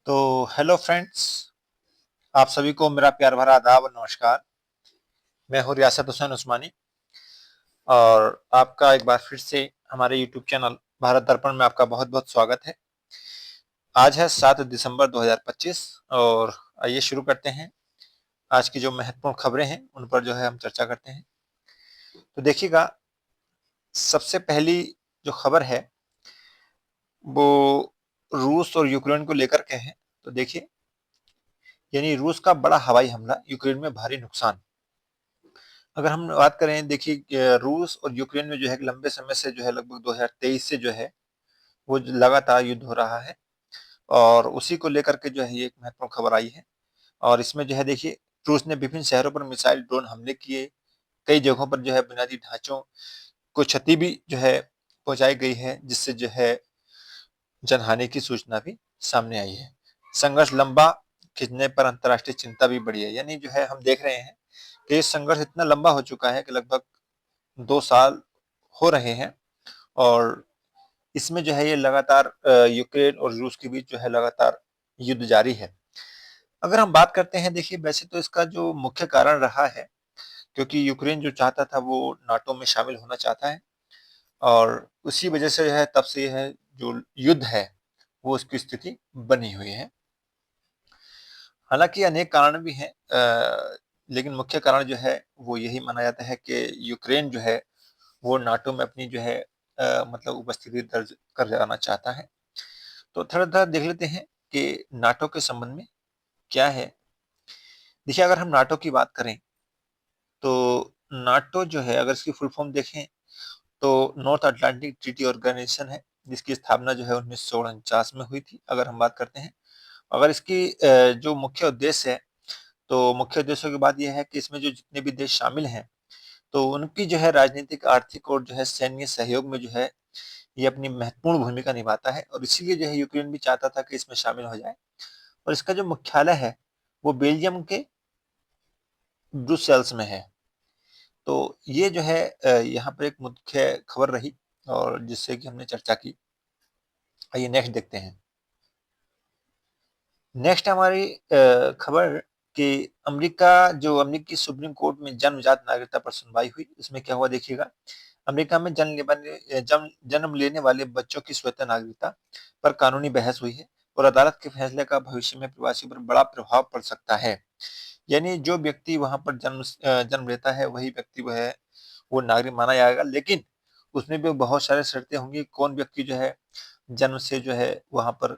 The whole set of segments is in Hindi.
तो हेलो फ्रेंड्स, आप सभी को मेरा प्यार भरा आदाब और नमस्कार। मैं हूँ रियासत हुसैन उस्मानी और आपका एक बार फिर से हमारे यूट्यूब चैनल भारत दर्पण में आपका बहुत बहुत स्वागत है। आज है 7 दिसंबर 2025 और आइए शुरू करते हैं। आज की जो महत्वपूर्ण खबरें हैं उन पर जो है हम चर्चा करते हैं। तो देखिएगा, सबसे पहली जो खबर है वो रूस और यूक्रेन को लेकर के है। तो देखिए, यानी रूस का बड़ा हवाई हमला, यूक्रेन में भारी नुकसान। अगर हम बात करें, देखिए रूस और यूक्रेन में जो है लंबे समय से जो है लगभग 2023 से जो है वो लगातार युद्ध हो रहा है और उसी को लेकर के जो है ये एक महत्वपूर्ण खबर आई है। और इसमें जो है देखिए, रूस ने विभिन्न शहरों पर मिसाइल ड्रोन हमले किए। कई जगहों पर जो है बुनियादी ढांचों को क्षति भी जो है पहुंचाई गई है, जिससे जो है जनहानि की सूचना भी सामने आई है। संघर्ष लंबा खिंचने पर अंतर्राष्ट्रीय चिंता भी बढ़ी है। यानी जो है हम देख रहे हैं कि ये संघर्ष इतना लंबा हो चुका है कि लगभग 2 साल हो रहे हैं और इसमें जो है ये लगातार यूक्रेन और रूस के बीच जो है लगातार युद्ध जारी है। अगर हम बात करते हैं, देखिए वैसे तो इसका जो मुख्य कारण रहा है, क्योंकि यूक्रेन जो चाहता था वो नाटो में शामिल होना चाहता है और उसी वजह से जो है तब से यह जो युद्ध है वो उसकी स्थिति बनी हुई है। हालांकि अनेक कारण भी हैं, लेकिन मुख्य कारण जो है वो यही माना जाता है कि यूक्रेन जो है वो नाटो में अपनी जो है मतलब उपस्थिति दर्ज कर जाना चाहता है। तो थोड़ा-थोड़ा देख लेते हैं कि नाटो के संबंध में क्या है। देखिए, अगर हम नाटो की बात करें, तो नाटो जो है अगर इसकी फुल फॉर्म देखें तो नॉर्थ अटलांटिक ट्रीटी ऑर्गेनाइजेशन है, जिसकी स्थापना जो है 1949 में हुई थी, अगर हम बात करते हैं। अगर इसकी जो मुख्य उद्देश्य है, तो मुख्य उद्देश्यों की बात ये है कि इसमें जो जितने भी देश शामिल हैं, तो उनकी जो है राजनीतिक, आर्थिक और जो है सैन्य सहयोग में जो है ये अपनी महत्वपूर्ण भूमिका निभाता है और इसीलिए जो है यूक्रेन भी चाहता था कि इसमें शामिल हो जाए। और इसका जो मुख्यालय है वो बेल्जियम के ब्रुसेल्स में है। तो ये जो है यहाँ पर एक मुख्य खबर रही और जिससे कि हमने चर्चा की। आइए नेक्स्ट देखते हैं। नेक्स्ट हमारी खबर कि अमेरिकी सुप्रीम कोर्ट में जन्मजात नागरिकता पर सुनवाई हुई। इसमें क्या हुआ देखिएगा। अमेरिका में जन्म लेने वाले बच्चों की स्वतः नागरिकता पर कानूनी बहस हुई है और अदालत के फैसले का भविष्य में प्रवासियों पर बड़ा प्रभाव पड़ सकता है। यानी जो व्यक्ति वहां पर जन्म लेता है वही व्यक्ति वो नागरिक माना जाएगा, लेकिन उसमें भी बहुत सारे शर्तें होंगी। कौन व्यक्ति जो है जन्म से जो है वहां पर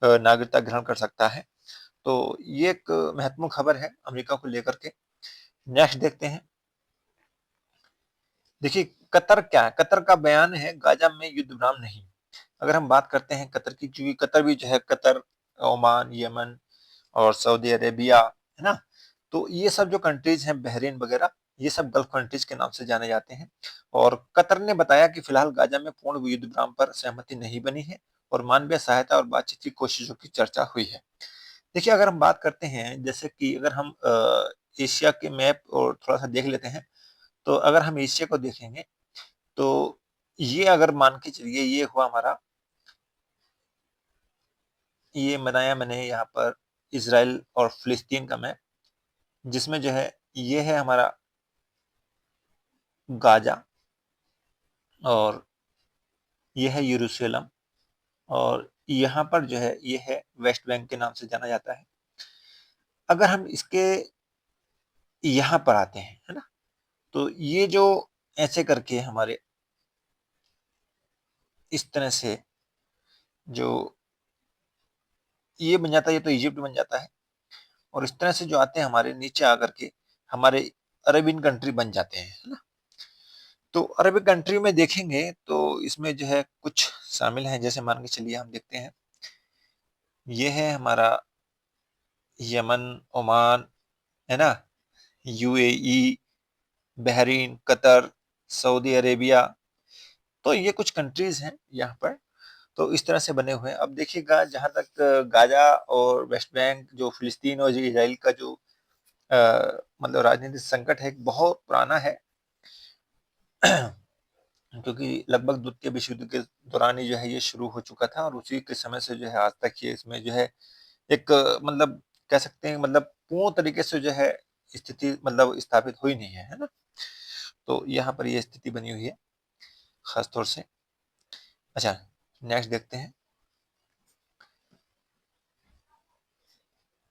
नागरिकता ग्रहण कर सकता है। तो ये एक महत्वपूर्ण खबर है अमेरिका को लेकर के। नेक्स्ट देखते हैं। देखिए, कतर क्या है। कतर का बयान है, गाजा में युद्ध विराम नहीं। अगर हम बात करते हैं कतर की, क्योंकि कतर भी जो है, कतर, ओमान, यमन और सऊदी अरेबिया, है ना। तो ये सब जो कंट्रीज हैं, बहरीन वगैरह, ये सब गल्फ कंट्रीज के नाम से जाने जाते हैं। और कतर ने बताया कि फिलहाल गाजा में पूर्ण युद्ध विराम पर सहमति नहीं बनी है और मानवीय सहायता और बातचीत की कोशिशों की चर्चा हुई है। देखिए, अगर हम बात करते हैं, जैसे कि अगर हम एशिया के मैप और थोड़ा सा देख लेते हैं, तो अगर हम एशिया को देखेंगे तो ये अगर मान के चलिए, ये हुआ हमारा, ये बनाया मैंने यहाँ पर इसराइल और फिलिस्तीन का मैप, जिसमें जो है ये है हमारा गाजा और ये है यरूशलेम और यहाँ पर जो है ये है वेस्ट बैंक के नाम से जाना जाता है। अगर हम इसके यहाँ पर आते हैं, है ना, तो ये जो ऐसे करके हमारे इस तरह से जो ये बन जाता है, ये तो इजिप्ट बन जाता है और इस तरह से जो आते हैं हमारे नीचे आकर के हमारे अरेबियन कंट्री बन जाते हैं, है ना। तो अरेबिक कंट्री में देखेंगे तो इसमें जो है कुछ शामिल हैं, जैसे मान के चलिए हम देखते हैं, ये है हमारा यमन, ओमान, है ना, UAE, Bahrain, Qatar, Saudi Arabia. तो ये कुछ कंट्रीज हैं यहाँ पर। तो इस तरह से बने हुए हैं। अब देखिएगा, जहाँ तक गाजा और वेस्ट बैंक, जो फिलिस्तीन और इजराइल का जो मतलब राजनीतिक संकट है, एक बहुत पुराना है। क्योंकि लगभग द्वितीय विश्व युद्ध के दौरान ही जो है ये शुरू हो चुका था और उसी के समय से जो है आज तक ये इसमें जो है एक मतलब कह सकते हैं मतलब पूर्ण तरीके से जो है स्थिति मतलब स्थापित हुई नहीं है ना। तो यहाँ पर ये स्थिति बनी हुई है खास तौर से। अच्छा, नेक्स्ट देखते हैं।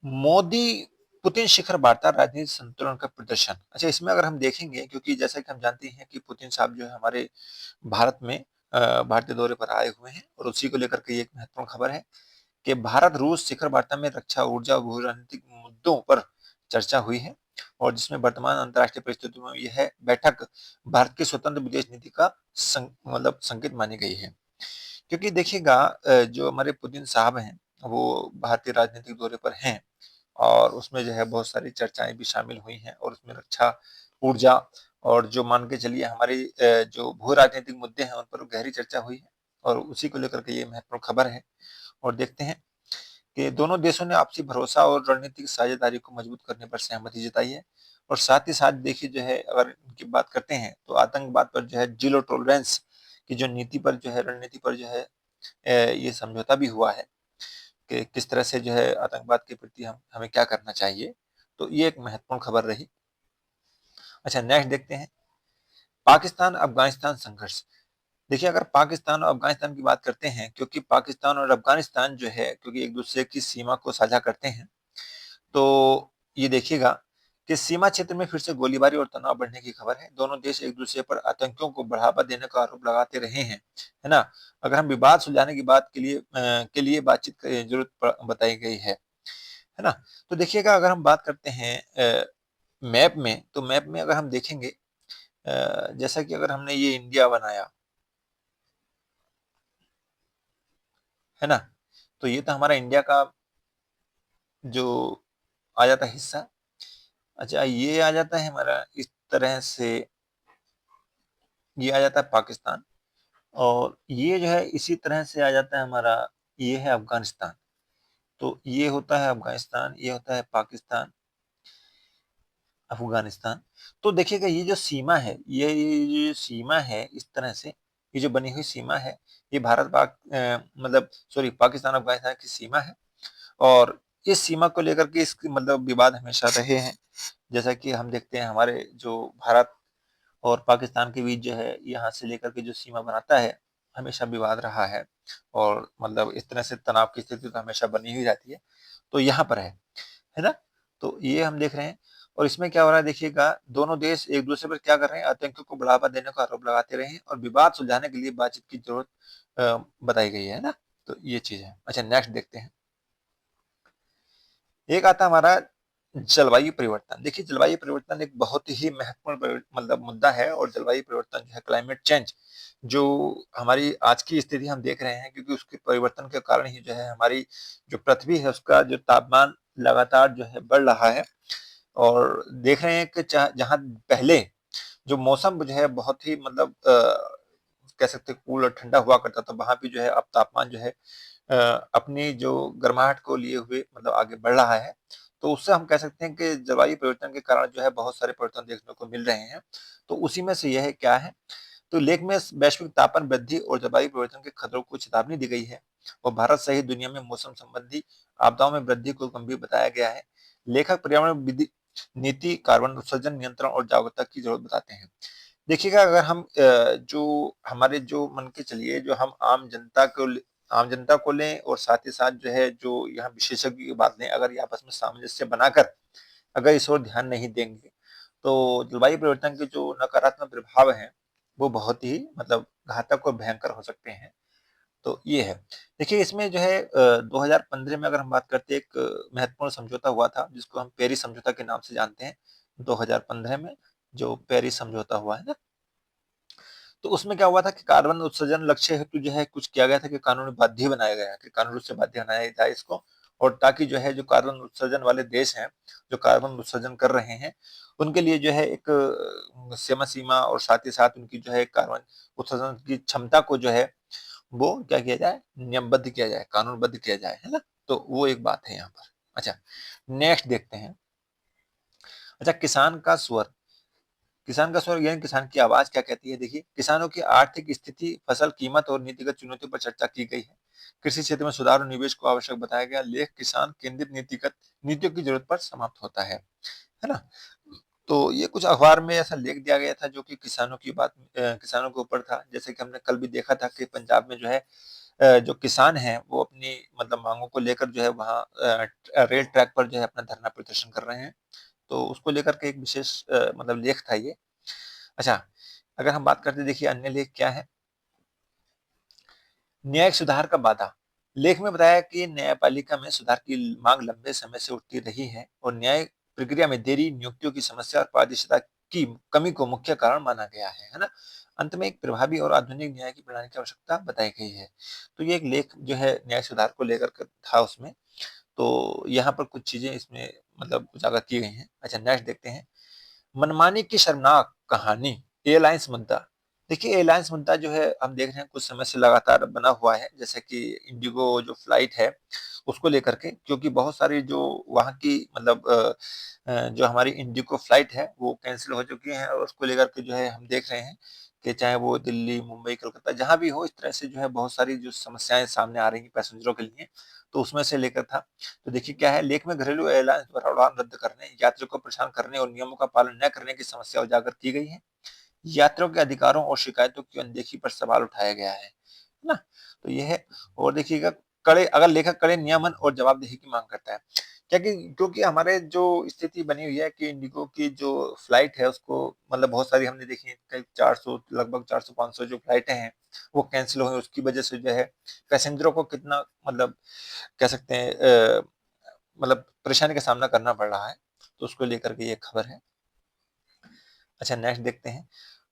मोदी पुतिन शिखर वार्ता राजनीतिक संतुलन का प्रदर्शन। अच्छा, इसमें अगर हम देखेंगे, क्योंकि जैसा कि हम जानते हैं कि पुतिन साहब जो है हमारे भारत में भारतीय दौरे पर आए हुए हैं, और उसी को लेकर के ये एक महत्वपूर्ण खबर है कि भारत रूस शिखर वार्ता में रक्षा, ऊर्जा और भू राजनीतिक मुद्दों पर चर्चा हुई है, और जिसमें वर्तमान अंतर्राष्ट्रीय परिस्थितियों में यह बैठक भारत की स्वतंत्र विदेश नीति का मतलब संकेत मानी गई है। क्योंकि देखिएगा जो हमारे पुतिन साहब हैं वो भारतीय राजनीतिक दौरे पर हैं, और उसमें जो है बहुत सारी चर्चाएं भी शामिल हुई हैं, और उसमें रक्षा, ऊर्जा और जो मान के चलिए हमारी जो भू राजनीतिक मुद्दे हैं उन पर गहरी चर्चा हुई है, और उसी को लेकर के ये महत्वपूर्ण खबर है। और देखते हैं कि दोनों देशों ने आपसी भरोसा और रणनीतिक साझेदारी को मजबूत करने पर सहमति जताई है। और साथ ही साथ देखिए जो है अगर इनकी बात करते हैं तो आतंकवाद पर जो है जीरो टॉलरेंस की जो नीति पर जो है, रणनीति पर जो है ये समझौता भी हुआ है कि किस तरह से जो है आतंकवाद के प्रति हमें क्या करना चाहिए। तो ये एक महत्वपूर्ण खबर रही। अच्छा, नेक्स्ट देखते हैं। पाकिस्तान अफगानिस्तान संघर्ष। देखिए, अगर पाकिस्तान और अफगानिस्तान की बात करते हैं, क्योंकि पाकिस्तान और अफगानिस्तान जो है क्योंकि एक दूसरे की सीमा को साझा करते हैं, तो ये देखिएगा कि सीमा क्षेत्र में फिर से गोलीबारी और तनाव बढ़ने की खबर है। दोनों देश एक दूसरे पर आतंकियों को बढ़ावा देने का आरोप लगाते रहे हैं, है ना। अगर हम विवाद सुलझाने की बात के लिए बातचीत की जरूरत बताई गई है ना। तो देखिएगा अगर हम बात करते हैं मैप में, तो मैप में अगर हम देखेंगे जैसा कि अगर हमने ये इंडिया बनाया है ना, तो ये तो हमारा इंडिया का जो आ जाता है हिस्सा। अच्छा, ये आ जाता है हमारा इस तरह से, ये आ जाता है पाकिस्तान, और ये जो है इसी तरह से आ जाता है हमारा, ये है अफगानिस्तान। तो ये होता है अफगानिस्तान, ये होता है पाकिस्तान, अफगानिस्तान। तो देखिएगा ये जो सीमा है, ये जो सीमा है इस तरह से, ये जो बनी हुई सीमा है, ये भारत पाक मतलब सॉरी पाकिस्तान अफगानिस्तान की सीमा है। और इस सीमा को लेकर के इसकी मतलब विवाद हमेशा रहे हैं। जैसा कि हम देखते हैं हमारे जो भारत और पाकिस्तान के बीच जो है यहाँ से लेकर के जो सीमा बनाता है, हमेशा विवाद रहा है, और मतलब इस तरह से तनाव की स्थिति तो हमेशा बनी हुई रहती है। तो यहाँ पर है ना। तो ये हम देख रहे हैं, और इसमें क्या हो रहा है देखिएगा, दोनों देश एक दूसरे पर क्या कर रहे हैं, आतंकियों को बढ़ावा देने का आरोप लगाते रहे हैं, और विवाद सुलझाने के लिए बातचीत की जरूरत बताई गई है ना। तो ये चीज है। अच्छा, नेक्स्ट देखते हैं। एक आता हमारा जलवायु परिवर्तन। देखिए, जलवायु परिवर्तन एक बहुत ही महत्वपूर्ण मतलब मुद्दा है, और जलवायु परिवर्तन जो है क्लाइमेट चेंज, जो हमारी आज की स्थिति हम देख रहे हैं, क्योंकि उसके परिवर्तन के कारण ही जो है हमारी जो पृथ्वी है उसका जो तापमान लगातार जो है बढ़ रहा है। और देख रहे हैं कि जहाँ पहले जो मौसम जो है बहुत ही मतलब कह सकते हैं कूल और ठंडा हुआ करता था, वहां भी जो है अब तापमान जो है अपनी जो गर्माहट को लिए हुए मतलब आगे बढ़ रहा है। तो उससे हम कह सकते हैं कि जलवायु परिवर्तन के कारण जो है बहुत सारे परिवर्तन देखने को मिल रहे हैं। तो उसी में से यह क्या है, तो लेख में वैश्विक तापमान वृद्धि और जलवायु परिवर्तन के खतरों को चेतावनी दी गई है, और भारत सहित दुनिया में मौसम संबंधी आपदाओं में वृद्धि को गंभीर बताया गया है। लेखक पर्यावरण विधि नीति, कार्बन उत्सर्जन नियंत्रण और जागरूकता की जरूरत बताते हैं। देखिएगा अगर हम जो हमारे जो मन के चलिए जो हम आम जनता को लें, और साथ ही साथ जो है जो यहाँ विशेषज्ञ की बात लें, अगर ये आपस में सामंजस्य बनाकर अगर इस ओर ध्यान नहीं देंगे, तो जलवायु परिवर्तन के जो नकारात्मक प्रभाव हैं वो बहुत ही मतलब घातक और भयंकर हो सकते हैं। तो ये है। देखिए, इसमें जो है 2015 में अगर हम बात करते हैं, एक महत्वपूर्ण समझौता हुआ था जिसको हम पेरिस समझौता के नाम से जानते हैं। 2015 में जो पेरिस समझौता हुआ है ना, तो उसमें क्या हुआ था कि कार्बन उत्सर्जन लक्ष्य हेतु जो है कुछ किया गया था कि कानूनी बाध्य बनाया गया कि कानून रूप से बाध्य बनाया जाए इसको, और ताकि जो है जो कार्बन उत्सर्जन वाले देश हैं, जो कार्बन उत्सर्जन कर रहे हैं, उनके लिए जो है एक सीमा सीमा और साथ ही साथ उनकी जो है कार्बन उत्सर्जन की क्षमता को जो है वो क्या किया जाए, नियमबद्ध किया जाए, कानूनबद्ध किया जाए, है ना। तो वो एक बात है यहाँ पर। अच्छा, नेक्स्ट देखते हैं। अच्छा, किसान का स्वर। किसान का स्वर यानी किसान की आवाज क्या कहती है। देखिए, किसानों की आर्थिक स्थिति, फसल कीमत और नीतिगत चुनौतियों पर चर्चा की गई है। कृषि क्षेत्र में सुधार और निवेश को आवश्यक बताया गया। लेख किसान केंद्रित नीतिगत नीतियों की जरूरत पर समाप्त होता है ना? तो ये कुछ अखबार में ऐसा लेख दिया गया था जो कि किसानों की बात किसानों के ऊपर था। जैसे कि हमने कल भी देखा था कि पंजाब में जो है जो किसान हैं वो अपनी मतलब मांगों को लेकर जो है वहाँ रेल ट्रैक पर जो है अपना धरना प्रदर्शन कर रहे हैं। तो उसको लेकर के एक विशेष मतलब लेख था ये। अच्छा, अगर हम बात करते देखिए अन्य लेख क्या है? न्यायिक सुधार का वादा। लेख में बताया कि न्यायपालिका में सुधार की मांग लंबे समय से उठती रही है और न्याय प्रक्रिया में देरी, नियुक्तियों की समस्या और पारदर्शिता की कमी को मुख्य कारण माना गया है ना? अंत में एक प्रभावी और आधुनिक न्याय की प्रणाली की आवश्यकता बताई गई है। तो ये एक लेख जो है न्याय सुधार को लेकर के था उसमें। तो यहाँ पर कुछ चीजें इसमें मतलब उजागर की गई हैं। अच्छा, नेक्स्ट देखते हैं। मनमानी की शर्मनाक कहानी, एयरलाइंस मुद्दा। देखिए एयरलाइंस मुद्दा जो है हम देख रहे हैं कुछ समय से लगातार बना हुआ है। जैसे कि इंडिगो जो फ्लाइट है उसको लेकर के, क्योंकि बहुत सारी जो वहाँ की मतलब जो हमारी इंडिगो फ्लाइट है वो कैंसिल हो चुकी है और उसको लेकर के जो है हम देख रहे हैं कि चाहे वो दिल्ली, मुंबई, कलकत्ता जहाँ भी हो, इस तरह से जो है बहुत सारी जो समस्याएं सामने आ रही हैं पैसेंजरों के लिए। तो उसमें से लेकर था। तो देखिए क्या है, लेख में घरेलू एयरलाइंस द्वारा उड़ान रद्द करने, यात्रियों को परेशान करने और नियमों का पालन न करने की समस्या उजागर की गई है। यात्रियों के अधिकारों और शिकायतों की अनदेखी पर सवाल उठाया गया है ना? तो ये है। और देखिएगा, कड़े अगर लेखक कड़े नियमन और जवाबदेही की मांग करता है, क्या कि क्योंकि हमारे जो स्थिति बनी हुई है कि इंडिगो की जो फ्लाइट है उसको मतलब बहुत सारी हमने देखी है, कई 400 लगभग 400-500 जो फ्लाइटें हैं वो कैंसिल हुई। उसकी वजह से जो है पैसेंजरों को कितना मतलब कह सकते हैं मतलब परेशानी का सामना करना पड़ रहा है। तो उसको लेकर के ये खबर है। अच्छा, नेक्स्ट देखते हैं।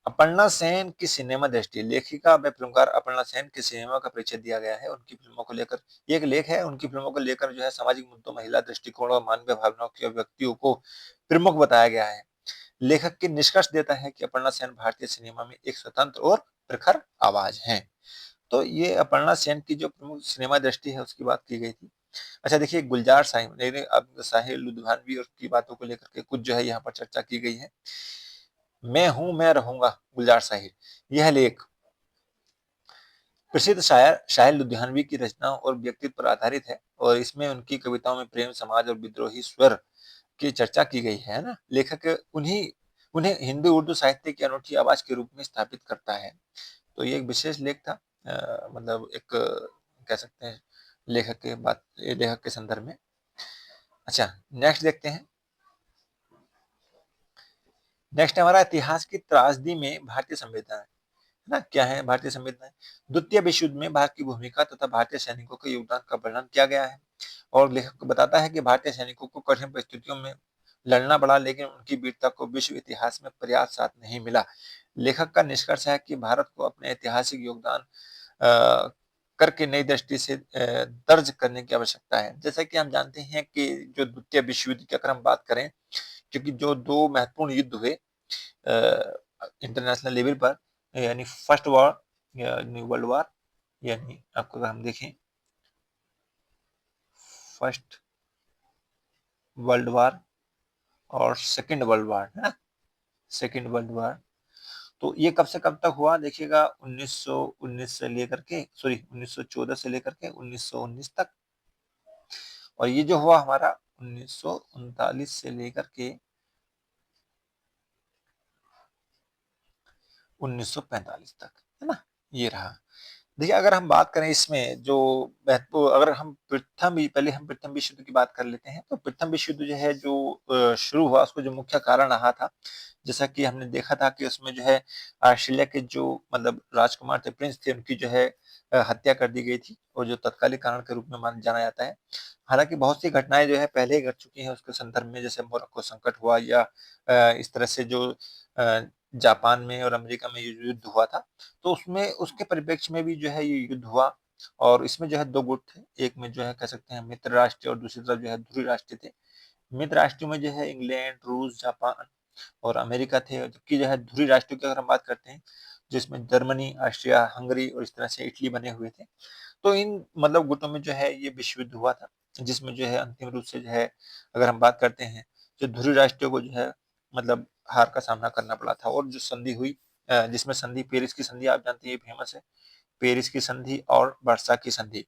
अपर्णा सेन की सिनेमा दृष्टि। लेखिका व फिल्मकार अपर्णा सेन की सिनेमा का परिचय दिया गया है। उनकी फिल्मों को लेकर ये एक लेख है। उनकी फिल्मों को लेकर जो है सामाजिक मुद्दों, महिला दृष्टिकोण और मानवीय भावनाओं की अभिव्यक्तियों को प्रमुख बताया गया है। लेखक की निष्कर्ष देता है कि अपर्णा सेन भारतीय सिनेमा में एक स्वतंत्र और प्रखर आवाज है। तो ये अपर्णा सेन की जो प्रमुख सिनेमा दृष्टि है उसकी बात की गई थी। अच्छा देखिए, गुलजार साहिब अब साहिल लुधियानवी और की बातों को लेकर के कुछ जो है यहाँ पर चर्चा की गई है। मैं हूं मैं रहूंगा, गुलजार साहिब। यह लेख प्रसिद्ध शायर शाहिल लुधियानवी की रचनाओं और व्यक्तित्व पर आधारित है और इसमें उनकी कविताओं में प्रेम, समाज और विद्रोही स्वर की चर्चा की गई है ना? लेखक उन्हीं उन्हें हिंदी उर्दू साहित्य की अनूठी आवाज के रूप में स्थापित करता है। तो ये एक विशेष लेख था। मतलब एक कह सकते हैं लेखक के संदर्भ में। अच्छा, नेक्स्ट देखते हैं। नेक्स्ट हमारा इतिहास की त्रासदी में भारतीय संविधान है ना? क्या है भारतीय संविधान? द्वितीय विश्व युद्ध में भारत की भूमिका तथा भारतीय सैनिकों के योगदान का वर्णन किया गया है। और लेखक बताता है कि भारतीय सैनिकों को कठिन परिस्थितियों में लड़ना पड़ा, लेकिन उनकी वीरता को विश्व इतिहास में पर्याप्त साथ नहीं मिला। लेखक का निष्कर्ष है कि भारत को अपने ऐतिहासिक योगदान करके नई दृष्टि से दर्ज करने की आवश्यकता है। जैसा कि हम जानते हैं कि जो द्वितीय विश्व युद्ध की अगर हम बात करें, क्योंकि जो दो महत्वपूर्ण युद्ध हुए इंटरनेशनल लेवल पर, यानी फर्स्ट वॉर यानी वर्ल्ड वॉर, यानी आपको अगर हम देखें फर्स्ट वर्ल्ड वॉर और सेकंड वर्ल्ड वॉर है ना? सेकंड वर्ल्ड वॉर, तो ये कब से कब तक हुआ देखिएगा, 1919 से लेकर के 1914 से लेकर के 1919 तक। और ये जो हुआ हमारा 1939 से लेकर के 1945 तक, है ना? ये रहा। देखिए अगर हम बात करें इसमें जो महत्व, अगर हम पहले हम प्रथम विश्व युद्ध की बात कर लेते हैं, तो प्रथम विश्व युद्ध जो है जो शुरू हुआ उसको जो मुख्य कारण रहा था, जैसा कि हमने देखा था कि उसमें जो है ऑस्ट्रेलिया के जो मतलब राजकुमार थे, प्रिंस थे, उनकी जो है हत्या कर दी गई थी और जो तत्कालिक कारण के रूप में जाना जाता है। हालांकि बहुत सी घटनाएं जो है पहले ही घट चुकी हैं उसके संदर्भ में, जैसे मोरक्को संकट हुआ या इस तरह से जो जापान में और अमेरिका में ये युद्ध हुआ था, तो उसमें उसके परिप्रेक्ष्य में भी जो है ये युद्ध हुआ। और इसमें जो है दो गुट थे, एक में जो है कह सकते हैं मित्र राष्ट्र और दूसरी तरफ जो है ध्रुवीय राष्ट्र थे। मित्र राष्ट्र में जो है इंग्लैंड, रूस, जापान और अमेरिका थे, जबकि जो है ध्रुवीय राष्ट्र की अगर हम बात करते हैं जिसमें जर्मनी, ऑस्ट्रिया, हंगरी और इस तरह से इटली बने हुए थे। तो इन मतलब गुटों में जो है ये विश्व युद्ध हुआ था, जिसमें जो है अंतिम रूप से जो है अगर हम बात करते हैं, जो ध्रुवीय राष्ट्रों को जो है मतलब हार का सामना करना पड़ा था। और जो संधि हुई, जिसमें संधि पेरिस की संधि आप जानते हैं, फेमस है, पेरिस की संधि और वर्षा की संधि।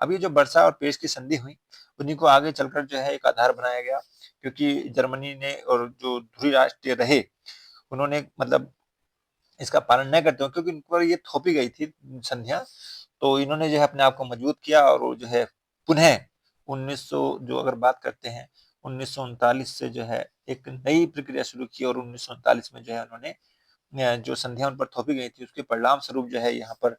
अब ये जो वर्सा और पेरिस की संधि हुई, उन्हीं को आगे चलकर जो है एक आधार बनाया गया, क्योंकि जर्मनी ने और जो ध्रुवीय राष्ट्र रहे, उन्होंने मतलब इसका पालन नहीं करते हो, क्योंकि उन पर ये थोपी गई थी संधियां, तो इन्होंने जो है अपने आप को मजबूत किया और वो जो है पुनः 1900 जो अगर बात करते हैं 1939 से जो है एक नई प्रक्रिया शुरू की, और 1939 में जो है उन्होंने जो संधियां उन पर थोपी गई थी उसके परिणाम स्वरूप जो है यहाँ पर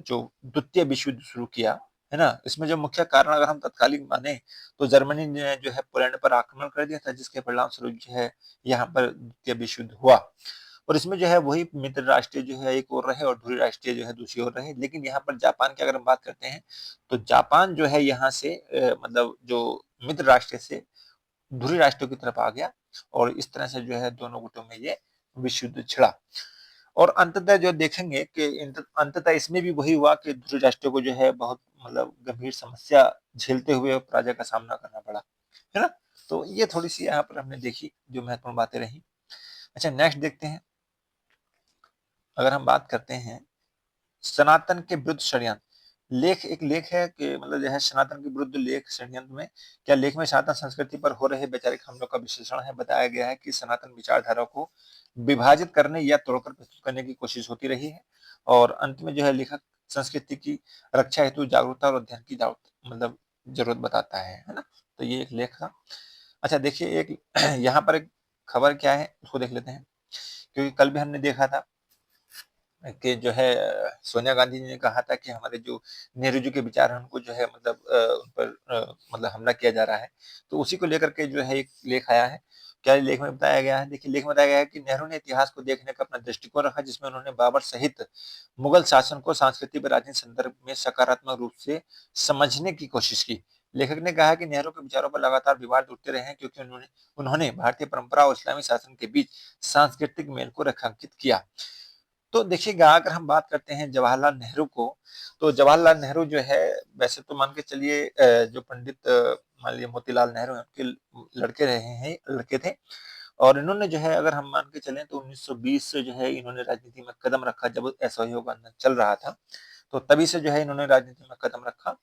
जो द्वितीय विश्व युद्ध शुरू किया, है ना। इसमें जो मुख्य कारण अगर हम तत्कालीन माने तो जर्मनी ने जो है पोलैंड पर आक्रमण कर दिया था, जिसके परिणाम स्वरूप जो है यहाँ पर द्वितीय विश्व युद्ध हुआ। और इसमें जो है वही मित्र राष्ट्रीय जो है एक और रहे और ध्रुवीय राष्ट्रीय जो है दूसरी ओर रहे। लेकिन यहाँ पर जापान की अगर हम बात करते हैं तो जापान जो है यहाँ से मतलब जो मित्र राष्ट्र से ध्रुवीय राष्ट्रों की तरफ आ गया, और इस तरह से जो है दोनों गुटों में ये विश्व युद्ध छिड़ा। और अंततः जो देखेंगे कि अंततः इसमें भी वही हुआ कि ध्रुवीय राष्ट्रों को जो है बहुत मतलब गंभीर समस्या झेलते हुए पराजय का सामना करना पड़ा, है ना। तो ये थोड़ी सी यहाँ पर हमने देखी जो महत्वपूर्ण बातें रही। अच्छा, नेक्स्ट देखते हैं। अगर हम बात करते हैं सनातन के विरुद्ध षड्यंत्र, एक लेख है कि मतलब जो है सनातन के विरुद्ध लेख षड्यंत्र में, क्या लेख में सनातन संस्कृति पर हो रहे वैचारिक हमलों का विश्लेषण है। बताया गया है कि सनातन विचारधारा को विभाजित करने या तोड़कर प्रस्तुत करने की कोशिश होती रही है, और अंत में जो है लेखक संस्कृति की रक्षा हेतु जागरूकता और अध्ययन की मतलब जरूरत बताता है ना। तो ये एक लेख था। अच्छा देखिए, एक यहाँ पर एक खबर क्या है उसको देख लेते हैं, क्योंकि कल भी हमने देखा था कि जो है सोनिया गांधी जी ने कहा था कि हमारे जो नेहरू जी के विचार हैं उनको जो है मतलब उन पर मतलब हमला किया जा रहा है। तो उसी को लेकर के जो है एक लेख आया है। क्या लेख में बताया गया है, देखिए लेख में बताया गया है कि नेहरू ने इतिहास को देखने का अपना दृष्टिकोण रखा, जिसमें उन्होंने बाबर सहित मुगल शासन को सांस्कृतिक व राजनीतिक संदर्भ में सकारात्मक रूप से समझने की कोशिश की। लेखक ने कहा कि नेहरू के विचारों पर लगातार विवाद उठते रहे हैं, क्योंकि उन्होंने उन्होंने भारतीय परंपरा और इस्लामी शासन के बीच सांस्कृतिक मेल को रेखांकित किया। तो देखिएगा, अगर हम बात करते हैं जवाहरलाल नेहरू को, तो जवाहरलाल नेहरू जो है वैसे तो मान के चलिए जो पंडित मान लीजिए मोतीलाल नेहरू हैं उनके लड़के थे। और इन्होंने जो है अगर हम मान के चलें तो 1920 से जो है इन्होंने राजनीति में कदम रखा, जब असहयोग आंदोलन चल रहा था, तो तभी से जो है इन्होंने राजनीति में कदम रखा।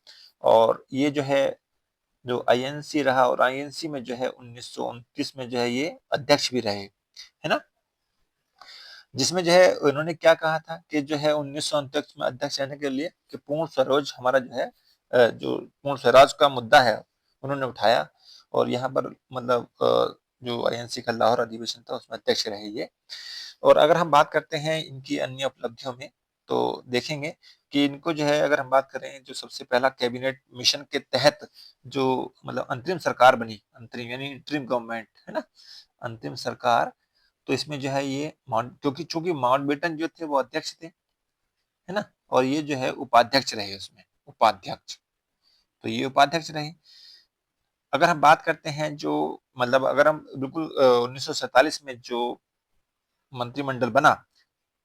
और ये जो है जो आईएनसी रहा, और आईएनसी में जो है 1929 में जो है ये अध्यक्ष भी रहे, है ना। जिसमें जो है उन्होंने क्या कहा था कि जो है 1929 में अध्यक्ष रहने के लिए कि पूर्ण स्वराज हमारा जो है जो पूर्ण स्वराज का मुद्दा है उन्होंने उठाया, और यहाँ पर मतलब जो आईएनसी का लाहौर अधिवेशन था उसमें अध्यक्ष रहे ये। और अगर हम बात करते हैं इनकी अन्य उपलब्धियों में, तो देखेंगे कि इनको जो है अगर हम बात करें जो सबसे पहला कैबिनेट मिशन के तहत जो मतलब अंतरिम सरकार बनी, अंतरिम यानी इंटरिम गवर्नमेंट, है ना, अंतिम सरकार। तो इसमें जो है ये क्योंकि चूंकि माउंटबेटन जो थे वो अध्यक्ष थे, है ना, और ये जो है उपाध्यक्ष रहे उसमें, उपाध्यक्ष। तो ये उपाध्यक्ष रहे। अगर हम बात करते हैं जो मतलब अगर हम बिल्कुल 1947 में जो मंत्रिमंडल बना,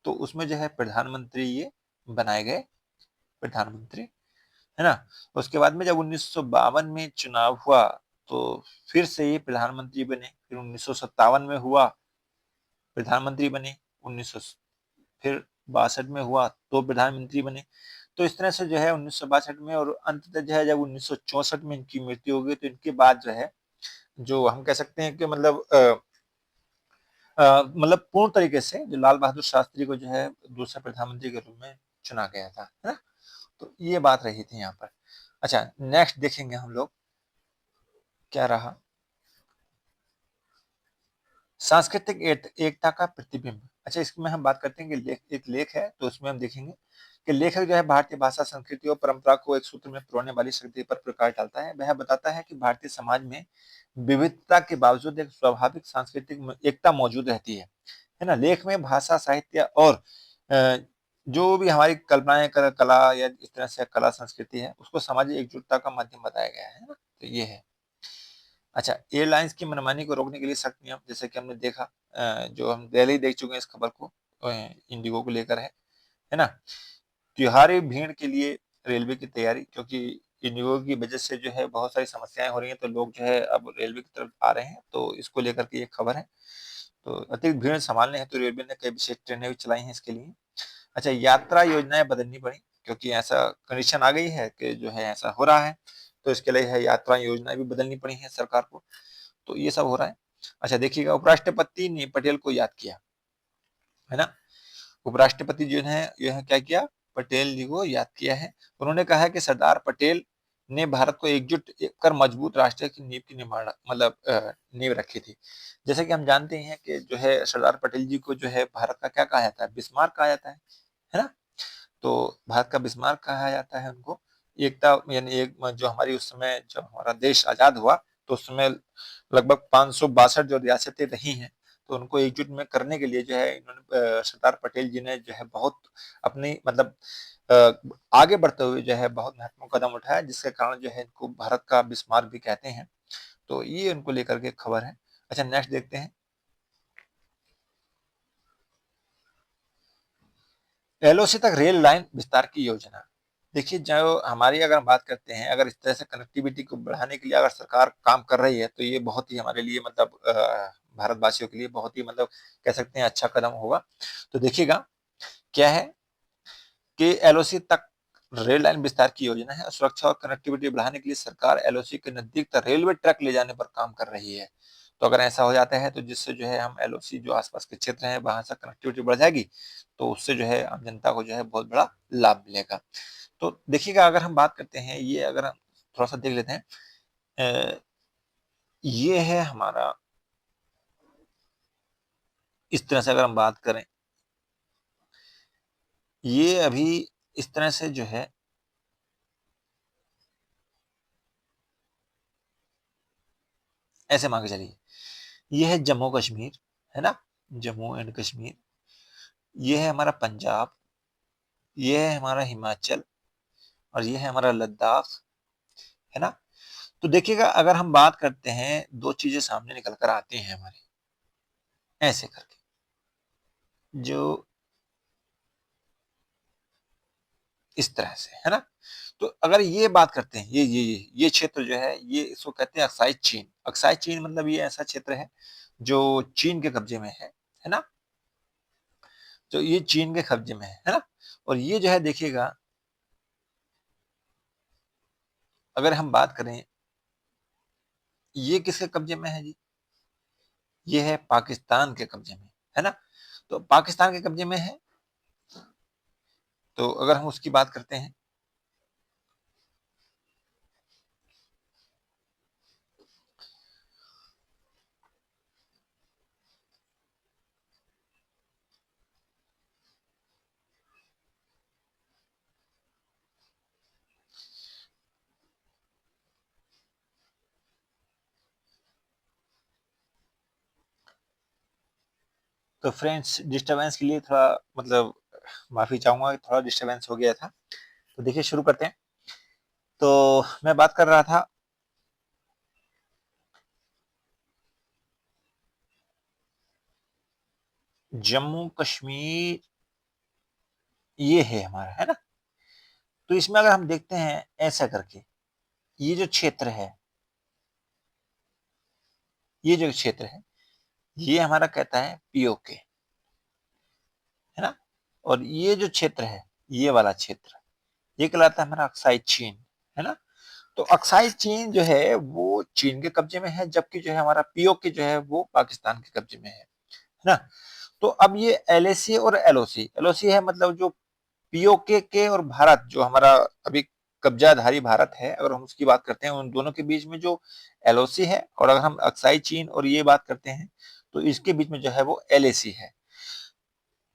तो उसमें जो है प्रधानमंत्री ये बनाए गए, प्रधानमंत्री, है ना। उसके बाद में जब 1952 में चुनाव हुआ तो फिर से ये प्रधानमंत्री बने, फिर 1957 में हुआ प्रधानमंत्री बने, 1900 फिर 62 में हुआ तो प्रधानमंत्री बने। तो इस तरह से जो है 1962 में, और अंततः जो है जब 1964 में इनकी मृत्यु हो गई, तो इनके बाद जो है जो हम कह सकते हैं कि मतलब मतलब पूर्ण तरीके से जो लाल बहादुर शास्त्री को जो है दूसरा प्रधानमंत्री के रूप में चुना गया था, है ना। तो ये बात रही थी यहाँ पर। अच्छा, नेक्स्ट देखेंगे हम लोग क्या रहा, सांस्कृतिक एकता का प्रतिबिंब। अच्छा, इसमें हम बात करते हैं कि एक लेख है, तो उसमें हम देखेंगे कि लेखक जो है भारतीय भाषा, संस्कृति और परंपरा को एक सूत्र में पिरोने वाली शक्ति पर प्रकाश डालता है। वह बताता है कि भारतीय समाज में विविधता के बावजूद एक स्वाभाविक सांस्कृतिक एकता मौजूद रहती है ना। लेख में भाषा, साहित्य और जो भी हमारी कल्पनाएं कला या इस तरह से कला संस्कृति है उसको सामाजिक एकजुटता का माध्यम बताया गया है ना। तो ये है। अच्छा, एयरलाइंस की मनमानी को रोकने के लिए सख्त नियम, जैसे कि हमने देखा जो हम पहले ही देख चुके हैं इस खबर को, इंडिगो को लेकर है ना। त्योहारी भीड़ के लिए रेलवे की तैयारी, क्योंकि इंडिगो की वजह से जो है बहुत सारी समस्याएं हो रही हैं, तो लोग जो है अब रेलवे की तरफ आ रहे हैं, तो इसको लेकर के ये खबर है। तो अतिरिक्त भीड़ संभालने हेतु रेलवे ने कई विशेष ट्रेनें भी चलाई हैं इसके लिए। अच्छा, यात्रा योजनाएं बदलनी पड़ी, क्योंकि ऐसा कंडीशन आ गई है कि जो है ऐसा हो रहा है, तो इसके लिए है यात्रा योजना भी बदलनी पड़ी है सरकार को। तो ये सब हो रहा है। अच्छा देखिएगा, उपराष्ट्रपति ने पटेल को याद किया, है ना। उपराष्ट्रपति जो है यह क्या किया, पटेल जी को याद किया है। उन्होंने कहा है कि सरदार पटेल ने भारत को एकजुट कर मजबूत राष्ट्र की नींव की निर्माण मतलब नींव रखी थी। जैसे कि हम जानते हैं कि जो है सरदार पटेल जी को जो है भारत का क्या कहा जाता है, बिस्मार्क कहा जाता है ना। तो भारत का बिस्मार्क कहा जाता है उनको। एकता यानी एक जो हमारी उस समय जब हमारा देश आजाद हुआ, तो उस समय लगभग 562 जो रियासतें रही हैं, तो उनको एकजुट में करने के लिए जो है इन्होंने सरदार पटेल जी ने जो है बहुत अपनी मतलब आगे बढ़ते हुए जो है बहुत महत्वपूर्ण कदम उठाया, जिसके कारण जो है इनको भारत का बिस्मार्क भी कहते हैं। तो ये उनको लेकर के खबर है। अच्छा नेक्स्ट देखते हैं, एलओसी तक रेल लाइन विस्तार की योजना। देखिए जो हमारी अगर हम बात करते हैं, अगर इस तरह से कनेक्टिविटी को बढ़ाने के लिए अगर सरकार काम कर रही है, तो ये बहुत ही हमारे लिए मतलब भारतवासियों के लिए बहुत ही मतलब कह सकते हैं अच्छा कदम होगा। तो देखिएगा क्या है कि एलओसी तक रेल लाइन विस्तार की योजना है और सुरक्षा और कनेक्टिविटी बढ़ाने के लिए सरकार एलओसी के नजदीक तक रेलवे ट्रैक ले जाने पर काम कर रही है। तो अगर ऐसा हो जाता है तो जिससे जो है हम एलओसी जो आसपास के क्षेत्र हैं वहां से कनेक्टिविटी बढ़ जाएगी, तो उससे जो है आम जनता को जो है बहुत बड़ा लाभ मिलेगा। तो देखिएगा अगर हम बात करते हैं, ये अगर हम थोड़ा सा देख लेते हैं, ये है हमारा, इस तरह से अगर हम बात करें, ये अभी इस तरह से जो है ऐसे मान के चलिए, ये है जम्मू कश्मीर, है ना, जम्मू एंड कश्मीर। ये है हमारा पंजाब, ये है हमारा हिमाचल, और ये है हमारा लद्दाख, है ना। तो देखिएगा अगर हम बात करते हैं, दो चीजें सामने निकल कर आती हैं हमारे, ऐसे करके जो इस तरह से, है ना। तो अगर ये बात करते हैं, ये क्षेत्र जो है, ये इसको कहते हैं अक्साई चीन। अक्साई चीन मतलब ये ऐसा क्षेत्र है जो चीन के कब्जे में है ना। तो ये चीन के कब्जे में है ना। और ये जो है देखिएगा, अगर हम बात करें, ये किसके कब्जे में है जी, ये है पाकिस्तान के कब्जे में, है ना। तो पाकिस्तान के कब्जे में है, तो अगर हम उसकी बात करते हैं, तो फ्रेंड्स डिस्टरबेंस के लिए थोड़ा मतलब माफी चाहूंगा, थोड़ा डिस्टरबेंस हो गया था। तो देखिए शुरू करते हैं। तो मैं बात कर रहा था, जम्मू कश्मीर ये है हमारा, है ना। तो इसमें अगर हम देखते हैं ऐसा करके, ये जो क्षेत्र है, ये जो क्षेत्र है, ये हमारा कहता है पीओके, है ना। और ये जो क्षेत्र है, ये वाला क्षेत्र, ये कहलाता है हमारा अक्साई चीन, है ना। तो अक्साई चीन जो है वो चीन के कब्जे में है, जबकि जो है हमारा पीओके जो है वो पाकिस्तान के कब्जे में है ना। तो अब ये एलएसी और एलओसी, एलओसी है मतलब जो पीओके के और भारत जो हमारा अभी कब्जाधारी भारत है, अगर हम उसकी बात करते हैं, उन दोनों के बीच में जो एलओसी है, और अगर हम अक्साई चीन और ये बात करते हैं, तो इसके बीच में जो है वो एलएसी है।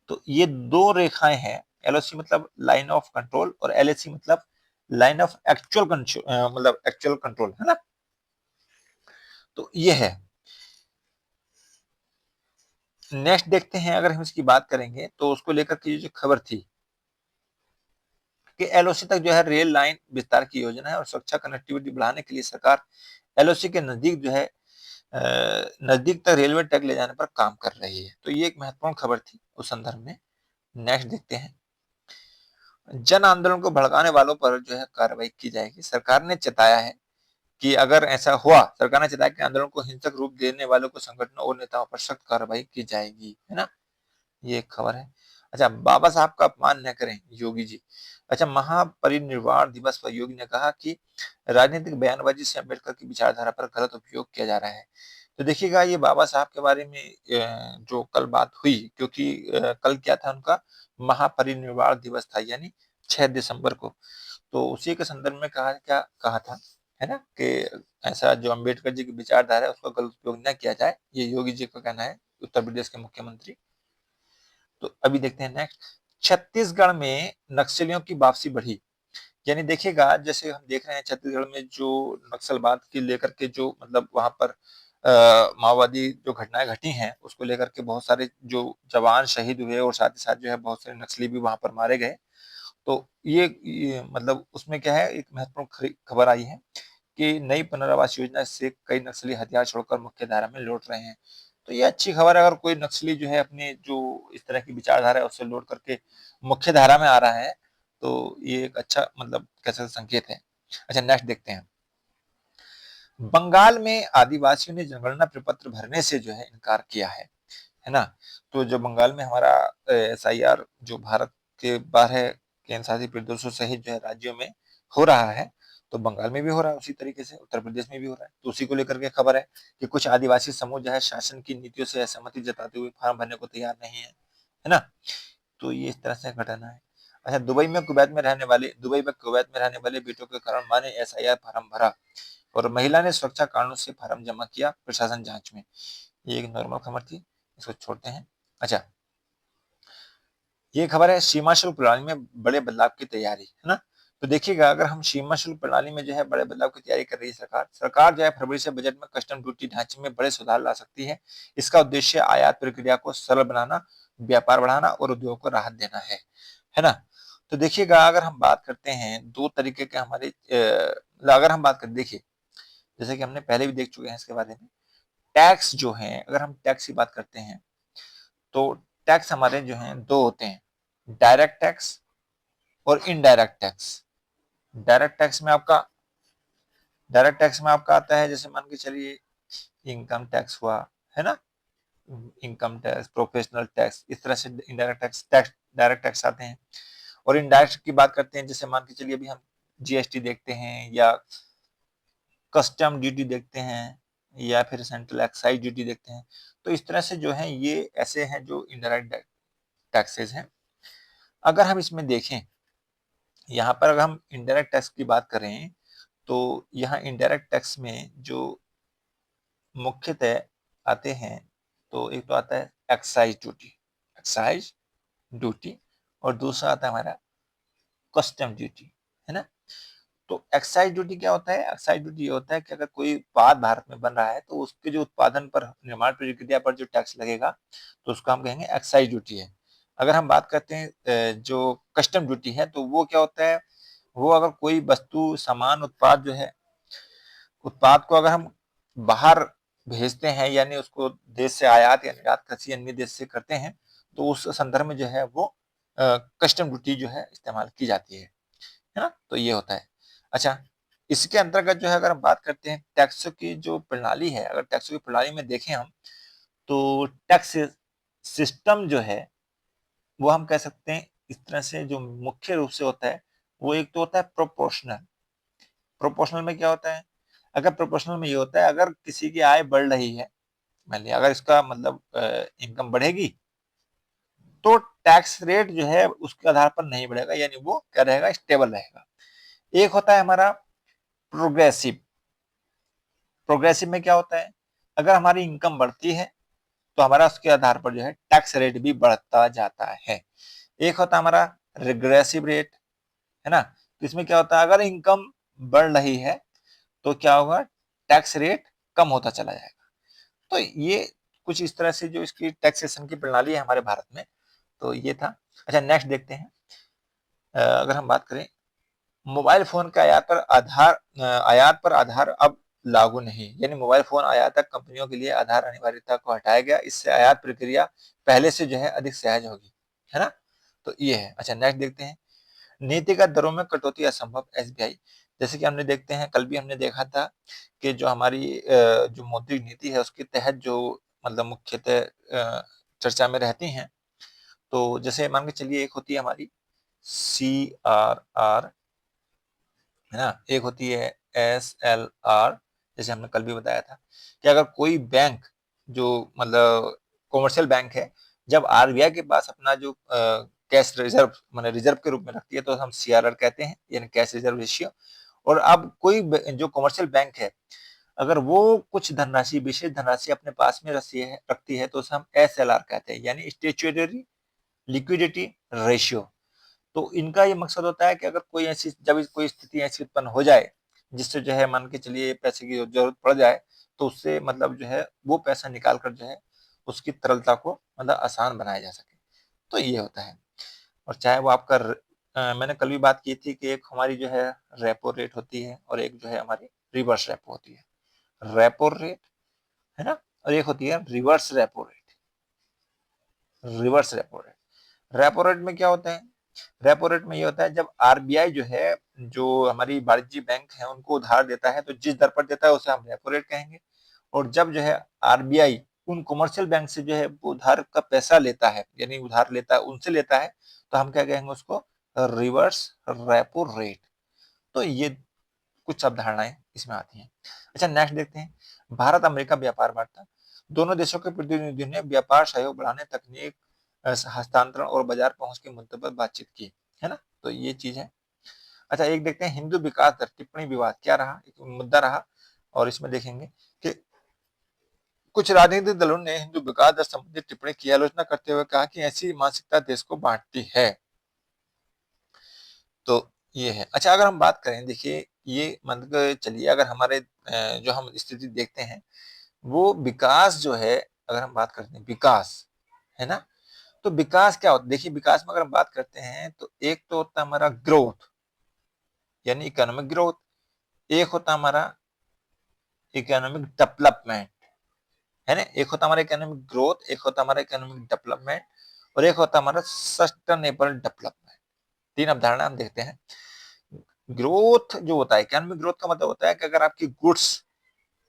तो ये दो रेखाएं हैं, एलओसी मतलब लाइन ऑफ कंट्रोल और एलएसी मतलब लाइन ऑफ एक्चुअल कंट्रोल, मतलब एक्चुअल कंट्रोल, है ना। तो ये है। नेक्स्ट देखते हैं, अगर हम इसकी बात करेंगे तो उसको लेकर के जो खबर थी कि एलओसी तक जो है रेल लाइन विस्तार की योजना है और सुरक्षा कनेक्टिविटी बढ़ाने के लिए सरकार एलओसी के नजदीक जो है नजदीक तक रेलवे ट्रैक ले जाने पर काम कर रही है। तो ये एक महत्वपूर्ण खबर थी उस संदर्भ में। नेक्स्ट देखते हैं, जन आंदोलन को भड़काने वालों पर जो है कार्रवाई की जाएगी। सरकार ने चेताया है कि अगर ऐसा हुआ, सरकार ने चेताया कि आंदोलन को हिंसक रूप देने वालों को संगठनों और नेताओं पर सख्त कार्रवाई की जाएगी, है ना। ये एक खबर है। अच्छा, बाबा साहब का अपमान न करें योगी जी। अच्छा, महापरिनिर्वाण दिवस पर योगी ने कहा कि राजनीतिक बयानबाजी से अम्बेडकर की विचारधारा पर गलत उपयोग किया जा रहा है। तो देखिएगा, ये बाबा साहब के बारे में जो कल बात हुई, क्योंकि कल क्या था, उनका महापरिनिर्वाण दिवस था, यानी 6 दिसंबर को। तो उसी के संदर्भ में क्या कहा था, है ना, कि ऐसा जो अम्बेडकर जी की विचारधारा है उसका गलत उपयोग न किया जाए, ये योगी जी का कहना है, उत्तर प्रदेश के मुख्यमंत्री। तो अभी देखते हैं नेक्स्ट। छत्तीसगढ़ में नक्सलियों की वापसी बढ़ी, यानी देखिएगा, जैसे हम देख रहे हैं छत्तीसगढ़ में जो नक्सलवाद के लेकर के जो मतलब वहां पर माओवादी जो घटनाएं घटी हैं, उसको लेकर के बहुत सारे जो जवान शहीद हुए और साथ ही साथ जो है बहुत सारे नक्सली भी वहां पर मारे गए। तो ये मतलब उसमें क्या है, एक महत्वपूर्ण खबर आई है कि नई पुनर्वास योजना से कई नक्सली हथियार छोड़कर मुख्य धारा में लौट रहे हैं। तो ये अच्छी खबर है, अगर कोई नक्सली जो है अपने जो इस तरह की विचारधारा है उससे लौट करके मुख्य धारा में आ रहा है, तो ये एक अच्छा मतलब कैसा संकेत है। अच्छा, नेक्स्ट देखते हैं। बंगाल में आदिवासियों ने जनगणना प्रपत्र भरने से जो है इनकार किया है ना। तो जो बंगाल में हमारा एसआईआर जो भारत के 12 केंद्र शासित प्रदेशों सहित जो है राज्यों में हो रहा है, तो बंगाल में भी हो रहा है, उसी तरीके से उत्तर प्रदेश में भी हो रहा है। तो उसी को लेकर के खबर है कि कुछ आदिवासी समूह जो है शासन की नीतियों से असहमति जताते हुए फार्म भरने को तैयार नहीं है ना। तो ये इस तरह से घटना है। अच्छा, दुबई में कुवैत में रहने वाले बेटों के कारण मां ने एसआईआर फार्म भरा और महिला ने सुरक्षा कारणों से फार्म जमा किया, प्रशासन जांच में। ये एक नॉर्मल खबर थी, इसको छोड़ते हैं। अच्छा, ये खबर है सीमा शुल्क प्रणाली में बड़े बदलाव की तैयारी, है ना। तो देखिएगा, अगर हम सीमा शुल्क प्रणाली में जो है बड़े बदलाव की तैयारी कर रही है सरकार जो है फरवरी से बजट में कस्टम ड्यूटी ढांचे में बड़े सुधार ला सकती है। इसका उद्देश्य आयात प्रक्रिया को सरल बनाना, व्यापार बढ़ाना और उद्योग को राहत देना है ना। तो देखिएगा, अगर हम बात करते हैं दो तरीके के हमारे अगर हम बात करें, देखिए जैसे कि हमने पहले भी देख चुके हैं इसके बारे में, टैक्स जो है, अगर हम टैक्स की बात करते हैं तो टैक्स हमारे जो हैं दो होते हैं, डायरेक्ट टैक्स और इनडायरेक्ट टैक्स। डायरेक्ट टैक्स में आपका डायरेक्ट टैक्स में आपका आता है, जैसे मान के चलिए इनकम टैक्स हुआ, है ना, इनकम टैक्स, प्रोफेशनल टैक्स, इस तरह से इनडायरेक्ट टैक्स डायरेक्ट टैक्स आते हैं। और इनडायरेक्ट की बात करते हैं, जैसे मान के चलिए अभी हम जीएसटी देखते हैं या कस्टम ड्यूटी देखते हैं या फिर सेंट्रल एक्साइज ड्यूटी देखते हैं। तो इस तरह से जो है ये ऐसे हैं जो इनडायरेक्ट टैक्सेस हैं। अगर हम इसमें देखें, यहाँ पर अगर हम इनडायरेक्ट टैक्स की बात करें, तो यहाँ इनडायरेक्ट टैक्स में जो मुख्यतः आते हैं, तो एक तो आता है एक्साइज ड्यूटी और दूसरा आता है हमारा कस्टम ड्यूटी, है ना। तो एक्साइज ड्यूटी क्या होता है? एक्साइज ड्यूटी ये होता है कि अगर कोई उत्पाद भारत में बन रहा है तो उसके जो उत्पादन पर, निर्माण प्रक्रिया पर जो टैक्स लगेगा, तो उसको हम कहेंगे एक्साइज ड्यूटी है। अगर हम बात करते हैं जो कस्टम ड्यूटी है, तो वो क्या होता है, वो अगर कोई वस्तु, सामान, उत्पाद जो है, उत्पाद को अगर हम बाहर भेजते हैं, यानी उसको देश से आयात या निर्यात किसी अन्य देश से करते हैं, तो उस संदर्भ में जो है वो कस्टम ड्यूटी जो है इस्तेमाल की जाती है ना। तो ये होता है। अच्छा, इसके अंतर्गत जो है अगर हम बात करते हैं टैक्स की जो प्रणाली है, अगर टैक्स की प्रणाली में देखें हम, तो टैक्स सिस्टम जो है वो हम कह सकते हैं इस तरह से, जो मुख्य रूप से होता है वो एक तो होता है प्रोपोर्शनल। प्रोपोर्शनल में क्या होता है? अगर प्रोपोर्शनल में ये होता है, अगर किसी की आय बढ़ रही है, मान लिया अगर इसका मतलब इनकम बढ़ेगी, तो टैक्स रेट जो है उसके आधार पर नहीं बढ़ेगा, यानी वो क्या रहेगा, स्टेबल रहेगा। एक होता है हमारा प्रोग्रेसिव। प्रोग्रेसिव में क्या होता है, अगर हमारी इनकम बढ़ती है तो हमारा उसके आधार पर जो है टैक्स रेट भी बढ़ता जाता है। एक होता है हमारा रिग्रेसिव रेट, है ना। तो इसमें क्या होता है, अगर इनकम बढ़ रही है तो क्या होगा, टैक्स रेट कम होता चला जाएगा। तो ये कुछ इस तरह से जो इसकी टैक्सेशन की प्रणाली है हमारे भारत में, तो ये था। अच्छा, नेक्स्ट देखते हैं। अगर हम बात करें मोबाइल फोन के आयात पर आधार अब लागू नहीं, यानी मोबाइल फोन आयातक कंपनियों के लिए आधार अनिवार्यता को हटाया गया। इससे आयात प्रक्रिया पहले से जो है अधिक सहज होगी, है ना। तो ये है। अच्छा, नेक्स्ट देखते हैं। नीतिगत दरों में कटौती असंभव, एसबीआई। जैसे कि हमने देखते हैं, कल भी हमने देखा था कि जो हमारी जो मौद्रिक नीति है उसके तहत जो मतलब मुख्यतः चर्चा में रहती हैं, तो जैसे मान के चलिए एक होती है हमारी CRR, है ना, एक होती है SLR, जैसे हमने कल भी बताया था कि अगर कोई बैंक जो मतलब कॉमर्शियल बैंक है, जब आरबीआई के पास अपना जो कैश रिजर्व माने रिजर्व के रूप में रखती है तो हम CRR कहते हैं, यानी कैश रिजर्व रेशियो। और अब कोई जो कॉमर्शियल बैंक है, अगर वो कुछ धनराशि, विशेष धनराशि अपने पास में रखती है तो उसे हम SLR कहते हैं, यानी स्टैट्यूटरी लिक्विडिटी रेशियो। तो इनका ये मकसद होता है कि अगर कोई ऐसी जब कोई स्थिति ऐसी उत्पन्न हो जाए जिससे जो है मान के चलिए पैसे की जरूरत पड़ जाए, तो उससे मतलब जो है वो पैसा निकाल कर जो है उसकी तरलता को मतलब आसान बनाया जा सके। तो ये होता है। और चाहे वो आपका मैंने कल भी बात की थी कि एक हमारी जो है रेपो रेट होती है और एक जो है हमारी रिवर्स रेपो होती है। रेपो रेट, है ना, और एक होती है reverse repo rate. Reverse repo rate, repo rate में क्या होता है? रेपो रेट में ये होता है जब आरबीआई जो है, जो हमारी वाणिज्यिक बैंक है, उनको उधार देता है तो जिस दर पर देता है उसे हम रेपो रेट कहेंगे। और जब जो है आरबीआई उन कमर्शियल बैंक से जो है उधार का पैसा लेता है, यानी उधार लेता है, उनसे लेता है, तो हम क्या कहेंगे उसको? Reverse repo rate. तो ये कुछ अवधारणाएं इसमें आती हैं। अच्छा, नेक्स्ट देखते हैं, भारत अमेरिका व्यापार वार्ता। दोनों देशों के प्रतिनिधियों ने व्यापार सहयोग बढ़ाने, तकनीक हस्तांतरण और बाजार पहुंच के मुद्दे पर बातचीत की, है ना, तो ये चीज है। अच्छा, एक देखते हैं हिंदू विकास दर टिप्पणी विवाद क्या रहा, एक मुद्दा रहा। और इसमें देखेंगे कि कुछ राजनीतिक दलों ने हिंदू विकास दर संबंधी टिप्पणी की आलोचना करते हुए कहा कि ऐसी मानसिकता देश को बांटती है। तो ये है। अच्छा, अगर हम बात करें, देखिए ये मतलब चलिए अगर हमारे जो हम स्थिति देखते हैं, वो विकास जो है, अगर हम बात करते हैं विकास, है ना, तो विकास क्या होता है? देखिए विकास में अगर हम बात करते हैं तो एक तो होता है हमारा ग्रोथ, यानी इकोनॉमिक ग्रोथ। एक होता है हमारा इकोनॉमिक डेवलपमेंट, है ना, एक होता है हमारा इकोनॉमिक ग्रोथ, एक होता है हमारा इकोनॉमिक डेवलपमेंट, और एक होता है हमारा सस्टेनेबल डेवलपमेंट। तीन अवधारणा हम देखते हैं। ग्रोथ जो होता है, इकोनॉमिक ग्रोथ का मतलब होता है कि अगर आपकी गुड्स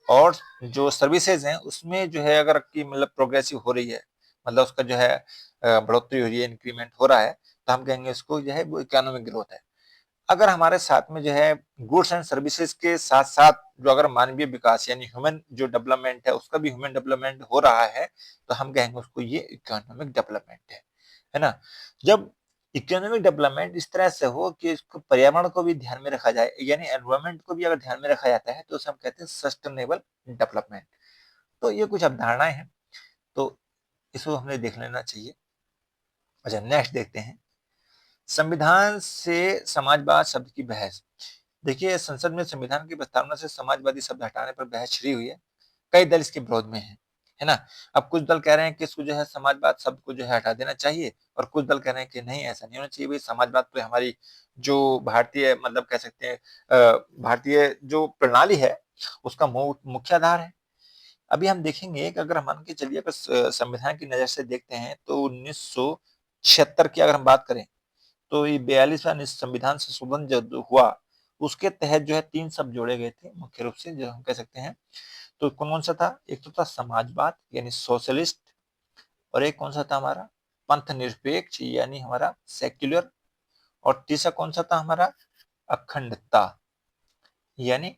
और जो सर्विसेज हैं उसमें जो है अगर आपकी मतलब प्रोग्रेसिव हो रही है, मतलब उसका जो है बढ़ोतरी हो रही है, इंक्रीमेंट हो रहा है, तो हम कहेंगे उसको जो है वो इकोनॉमिक ग्रोथ है। अगर हमारे साथ में जो है गुड्स एंड सर्विसेज के साथ साथ जो अगर मानवीय विकास यानी ह्यूमन जो डेवलपमेंट है उसका भी ह्यूमन डेवलपमेंट हो रहा है, तो हम कहेंगे उसको ये इकोनॉमिक डेवलपमेंट है ना। जब इकोनॉमिक डेवलपमेंट इस तरह से हो कि इसको पर्यावरण को भी ध्यान में रखा जाए, यानी एनवायरमेंट को भी अगर ध्यान में रखा जाता है, तो उसे हम कहते हैं सस्टेनेबल डेवलपमेंट। तो ये कुछ अवधारणाएं हैं, तो इसको हमें देख लेना चाहिए। अच्छा, नेक्स्ट देखते हैं, संविधान से समाजवाद शब्द की बहस। देखिए संसद में संविधान की प्रस्तावना से समाजवादी शब्द हटाने पर बहस छिड़ी हुई है। कई दल इसके विरोध में है ना। अब कुछ दल कह रहे हैं कि इसको जो है समाजवाद शब्द को जो है हटा देना चाहिए, और कुछ दल कह रहे हैं कि नहीं ऐसा नहीं होना चाहिए। भाई समाजवाद तो हमारी जो भारतीय मतलब कह सकते हैं भारतीय जो प्रणाली है उसका मुख्य आधार है। अभी हम देखेंगे कि अगर हम मान के चलिए अगर संविधान की नजर से देखते हैं तो 1976 की अगर हम बात करें, तो ये 42वां संविधान संशोधन जो हुआ उसके तहत जो है 3 शब्द जोड़े गए थे मुख्य रूप से, जो हम कह सकते हैं। तो कौन सा था? एक तो था समाजवाद यानी सोशलिस्ट, और एक कौन सा था हमारा पंथ निरपेक्ष यानी हमारा सेक्युलर, और तीसरा कौन सा था हमारा अखंडता यानी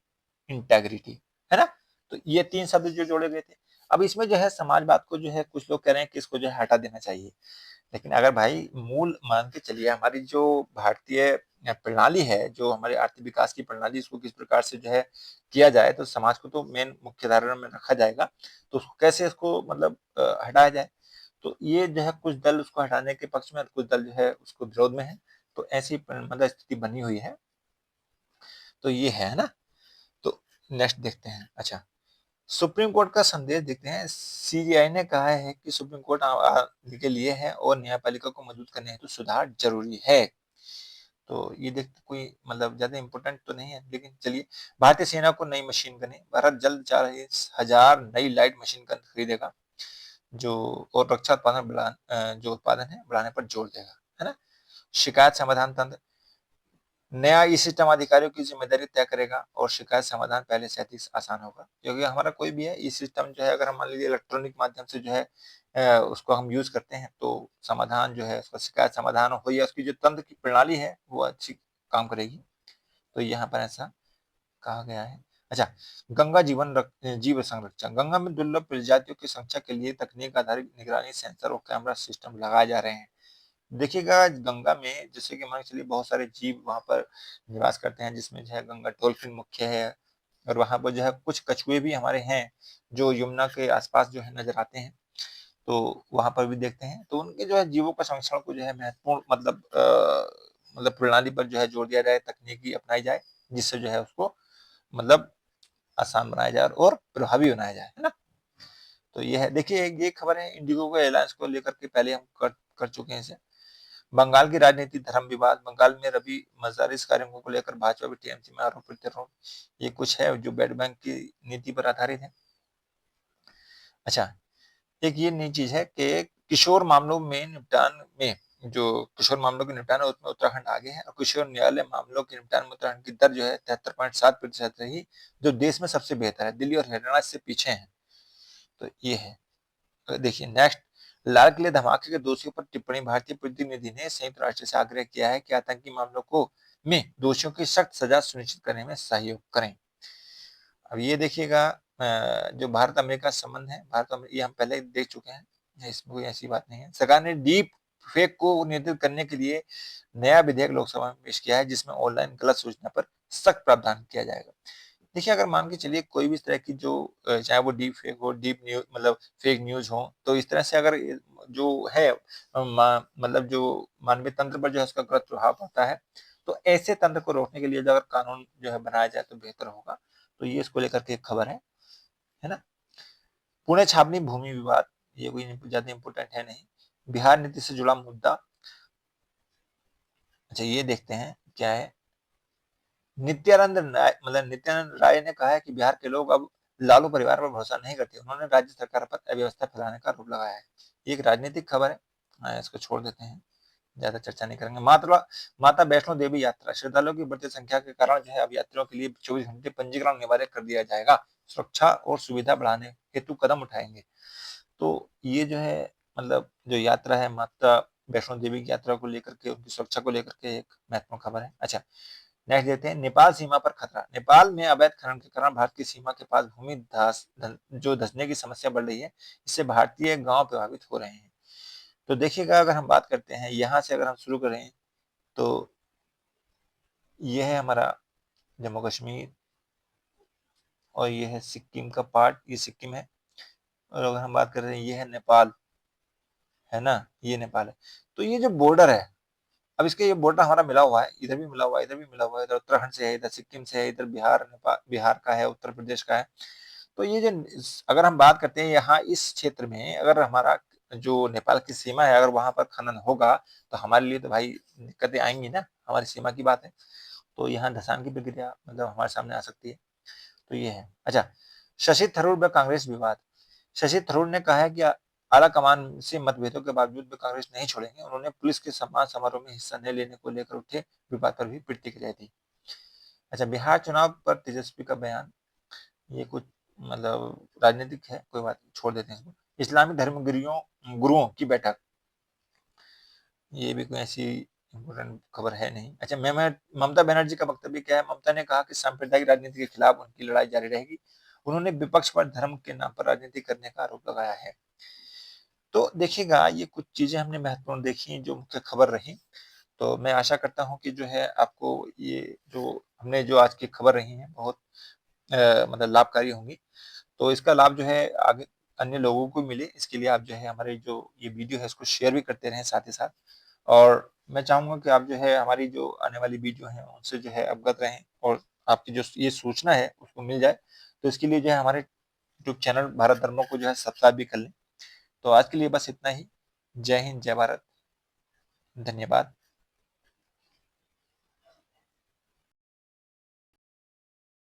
इंटेग्रिटी, है ना। तो ये 3 शब्द जो जोड़े गए थे। अब इसमें जो है समाजवाद को जो है कुछ लोग कह रहे हैं कि इसको जो है हटा देना चाहिए। लेकिन अगर भाई मूल मान के चलिए हमारी जो भारतीय प्रणाली है, जो हमारे आर्थिक विकास की प्रणाली, इसको किस प्रकार से जो है किया जाए तो समाज को तो मेन मुख्य धारा में रखा जाएगा, तो उसको कैसे इसको मतलब हटाया जाए। तो ये जो है कुछ दल उसको हटाने के पक्ष में और कुछ दल जो है उसको विरोध में है। तो ऐसी मतलब स्थिति बनी हुई है। तो ये है ना। तो नेक्स्ट देखते हैं। अच्छा, सुप्रीम कोर्ट का संदेश देखते हैं। सीजीआई ने कहा है कि सुप्रीम कोर्ट के लिए है और न्यायपालिका को मजबूत करने हेतु सुधार जरूरी है। तो ये देखते कोई मतलब ज्यादा इंपॉर्टेंट तो नहीं है, लेकिन चलिए। भारतीय सेना को नई मशीन गनें, भारत जल्द 4000 नई लाइट मशीन गन खरीदेगा, जो और रक्षा उत्पादन जो उत्पादन है बढ़ाने पर जोर देगा, है ना। शिकायत समाधान तंत्र, नया ई सिस्टम अधिकारियों की जिम्मेदारी तय करेगा और शिकायत समाधान पहले से अधिक आसान होगा, क्योंकि हमारा कोई भी है ई सिस्टम जो है अगर हम मान लीजिए इलेक्ट्रॉनिक माध्यम से जो है उसको हम यूज़ करते हैं तो समाधान जो है उसका शिकायत समाधान हो या उसकी जो तंत्र की प्रणाली है वो अच्छी काम करेगी। तो यहाँ पर ऐसा कहा गया है। अच्छा, गंगा जीव संरक्षण। गंगा में दुर्लभ प्रजातियों की संरक्षण के लिए तकनीक आधारित निगरानी सेंसर और कैमरा सिस्टम लगाए जा रहे हैं। देखिएगा गंगा में जैसे कि मान के चलिए बहुत सारे जीव वहाँ पर निवास करते हैं जिसमें जो है गंगा डॉल्फिन मुख्य है और वहाँ पर जो है कुछ कछुए भी हमारे हैं जो यमुना के आसपास जो है नजर आते हैं। तो वहाँ पर भी देखते हैं तो उनके जो है जीवों का संरक्षण को जो है महत्वपूर्ण मतलब प्रणाली पर जो है जोर दिया जाए, तकनीकी अपनाई जाए जिससे जो है उसको मतलब आसान बनाया जाए और प्रभावी बनाया जाए, है ना? तो ये है। देखिए ये खबर है इंडिगो के एयरलाइंस को लेकर के पहले हम कर चुके हैं इसे। बंगाल की राजनीति धर्म विवाद। बंगाल में रबी मजारिस कार्यक्रमों को लेकर भाजपा व टीएमसी में आरोप प्रत्यारोप। ये कुछ है जो बेड बैंक की नीति पर आधारित है। अच्छा, एक ये नई चीज है कि किशोर मामलों में निपटान में जो किशोर मामलों के निपटान है उसमें उत्तराखंड आगे है और किशोर न्यायालय मामलों के निपटान में उत्तराखंड की दर जो है 73.7% रही, जो देश में सबसे बेहतर है। दिल्ली और हरियाणा से पीछे है। तो ये है। तो देखिए नेक्स्ट, लाल किले धमाके के दोषियों पर टिप्पणी। भारतीय प्रतिनिधि ने संयुक्त राष्ट्र से आग्रह किया है कि आतंकी मामलों को में दोषियों की सख्त सजा सुनिश्चित करने में सहयोग करें। अब ये देखिएगा जो भारत अमेरिका संबंध है, ये हम पहले देख चुके हैं, इसमें कोई ऐसी बात नहीं है। सरकार ने डीप फेक को नियंत्रित करने के लिए नया विधेयक लोकसभा में पेश किया है जिसमें ऑनलाइन गलत सूचना पर सख्त प्रावधान किया जाएगा। देखिए अगर मान के चलिए कोई भी इस तरह की जो चाहे वो डीप फेक हो, डीप न्यूज मतलब फेक न्यूज हो, तो इस तरह से अगर जो है मतलब जो मानवीय तंत्र पर जो है उसका गलत प्रभाव पड़ता है, तो ऐसे तंत्र को रोकने के लिए अगर कानून जो है बनाया जाए तो बेहतर होगा। तो ये इसको लेकर के एक खबर है ना? पुणे छावनी भूमि विवाद। ये कोई ज्यादा इंपोर्टेंट है नहीं। बिहार नीति से जुड़ा मुद्दा। अच्छा ये देखते हैं क्या है। नित्यानंद राय ने कहा है कि बिहार के लोग अब लालू परिवार पर भरोसा नहीं करते। उन्होंने राज्य सरकार पर अव्यवस्था फैलाने का आरोप लगाया है। ये एक राजनीतिक खबर है। इसको छोड़ देते हैं, ज्यादा चर्चा नहीं करेंगे। माता वैष्णो देवी यात्रा। श्रद्धालुओं की बढ़ती संख्या के कारण जो है अब यात्रियों के लिए 24 घंटे पंजीकरण अनिवार्य कर दिया जाएगा। सुरक्षा और सुविधा बढ़ाने हेतु कदम उठाएंगे। तो ये जो है मतलब जो यात्रा है माता वैष्णो देवी की यात्रा को लेकर के, उनकी सुरक्षा को लेकर के एक महत्वपूर्ण खबर है। अच्छा नेक्स्ट देते हैं, नेपाल सीमा पर खतरा। नेपाल में अवैध खनन के कारण भारत की सीमा के पास भूमि जो धंसने की समस्या बढ़ रही है, इससे भारतीय गांव प्रभावित हो रहे हैं। तो देखिएगा अगर हम बात करते हैं यहाँ से अगर हम शुरू करें तो ये है हमारा जम्मू कश्मीर और ये है सिक्किम का पार्ट, ये सिक्किम है। और अगर हम बात कर रहे हैं ये है नेपाल, है ना? ये नेपाल है। तो ये जो बॉर्डर है, अब इसके ये बॉर्डर हमारा मिला हुआ है, इधर भी मिला हुआ है, इधर भी मिला हुआ है, इधर उत्तराखंड से है, इधर सिक्किम से है, इधर बिहार का है, उत्तर प्रदेश का है। तो ये जो अगर हम बात करते हैं यहाँ इस क्षेत्र में अगर हमारा जो नेपाल की सीमा है अगर वहां पर खनन होगा तो हमारे लिए तो भाई दिक्कतें आएंगी ना, हमारी सीमा की बात है। तो यहाँ धसान की प्रक्रिया मतलब हमारे सामने आ सकती है। तो ये है। अच्छा, शशि थरूर व कांग्रेस विवाद। शशि थरूर ने कहा है कि आला कमान से मतभेदों के बावजूद भी कांग्रेस नहीं छोड़ेंगे। उन्होंने पुलिस के सम्मान समारोह में हिस्सा नहीं लेने को लेकर उठे विवाद पर भी प्रतिक्रिया दी। अच्छा, बिहार चुनाव पर तेजस्वी का बयान। ये कुछ मतलब राजनीतिक है, कोई बात नहीं, छोड़ देते हैं इसको। इस्लामी धर्मगुरुओं गुरुओं की बैठक। ये भी कोई ऐसी इम्पोर्टेंट खबर है नहीं। अच्छा, ममता बनर्जी का वक्तव्य क्या है? ममता ने कहा कि सांप्रदायिक राजनीति के खिलाफ उनकी लड़ाई जारी रहेगी। उन्होंने विपक्ष पर धर्म के नाम पर राजनीति करने का आरोप लगाया है। तो देखिएगा ये कुछ चीजें हमने महत्वपूर्ण देखी जो मुख्य खबर रही। तो मैं आशा करता हूँ कि जो है आपको ये जो हमने जो आज की खबर रही है बहुत मतलब लाभकारी होंगी। तो इसका लाभ जो है आगे अन्य लोगों को मिले, इसके लिए आप जो है हमारे जो ये वीडियो है इसको शेयर भी करते रहें साथ ही साथ। और मैं चाहूंगा कि आप जो है हमारी जो आने वाली वीडियो है उनसे जो है अवगत रहें और आपकी जो ये सूचना है उसको मिल जाए। तो इसके लिए जो है हमारे यूट्यूब चैनल भारत धर्मों को जो है सब्सक्राइब भी कर लें। तो आज के लिए बस इतना ही। जय हिंद, जय भारत, धन्यवाद।